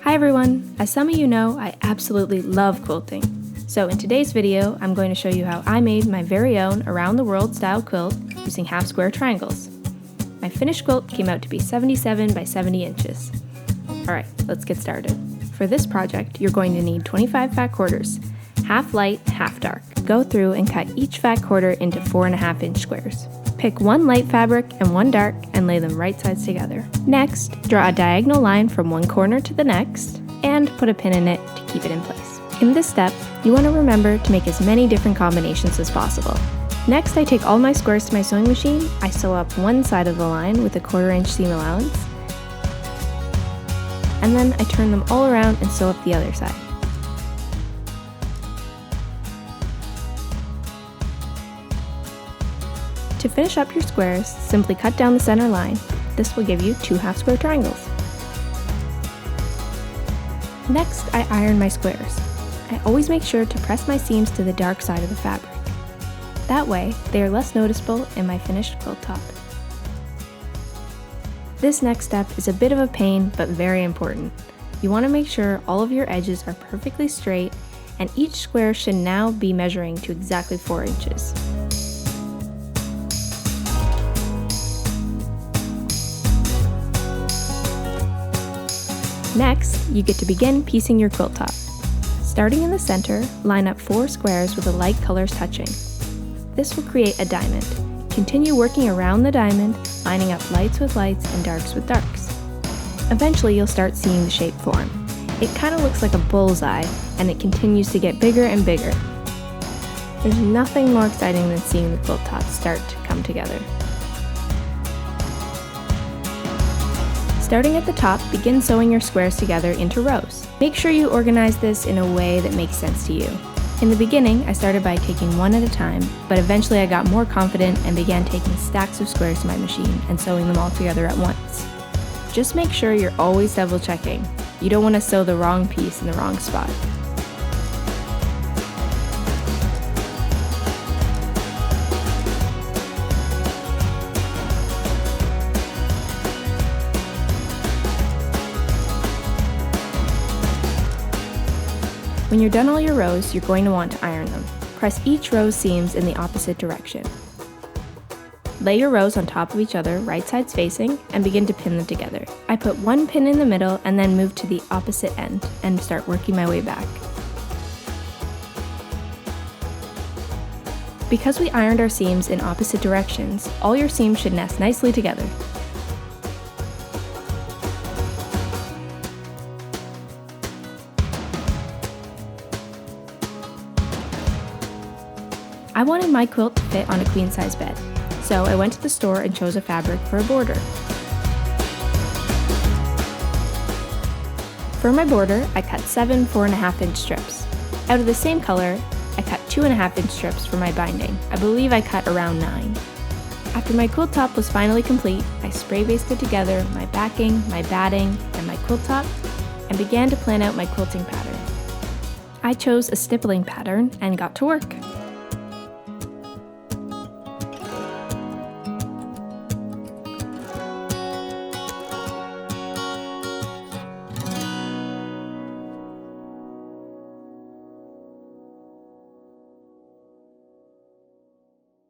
Hi everyone! As some of you know, I absolutely love quilting. So in today's video, I'm going to show you how I made my very own around the world style quilt using half square triangles. My finished quilt came out to be 77 by 70 inches. Alright, let's get started. For this project, you're going to need 25 fat quarters, half light, half dark. Go through and cut each fat quarter into 4.5 inch squares. Pick one light fabric and one dark and lay them right sides together. Next, draw a diagonal line from one corner to the next and put a pin in it to keep it in place. In this step, you want to remember to make as many different combinations as possible. Next, I take all my squares to my sewing machine, I sew up one side of the line with a 1/4 inch seam allowance, and then I turn them all around and sew up the other side. To finish up your squares, simply cut down the center line. This will give you 2 half square triangles. Next, I iron my squares. I always make sure to press my seams to the dark side of the fabric. That way, they are less noticeable in my finished quilt top. This next step is a bit of a pain, but very important. You want to make sure all of your edges are perfectly straight, and each square should now be measuring to exactly 4 inches. Next, you get to begin piecing your quilt top. Starting in the center, line up 4 squares with the light colors touching. This will create a diamond. Continue working around the diamond, lining up lights with lights and darks with darks. Eventually, you'll start seeing the shape form. It kind of looks like a bullseye, and it continues to get bigger and bigger. There's nothing more exciting than seeing the quilt top start to come together. Starting at the top, begin sewing your squares together into rows. Make sure you organize this in a way that makes sense to you. In the beginning, I started by taking one at a time, but eventually I got more confident and began taking stacks of squares to my machine and sewing them all together at once. Just make sure you're always double checking. You don't want to sew the wrong piece in the wrong spot. When you're done all your rows, you're going to want to iron them. Press each row's seams in the opposite direction. Lay your rows on top of each other, right sides facing, and begin to pin them together. I put one pin in the middle and then move to the opposite end and start working my way back. Because we ironed our seams in opposite directions, all your seams should nest nicely together. I wanted my quilt to fit on a queen size bed, so I went to the store and chose a fabric for a border. For my border, I cut 7 4.5 inch strips. Out of the same color, I cut 2.5 inch strips for my binding. I believe I cut around 9. After my quilt top was finally complete, I spray basted together my backing, my batting, and my quilt top, and began to plan out my quilting pattern. I chose a stippling pattern and got to work.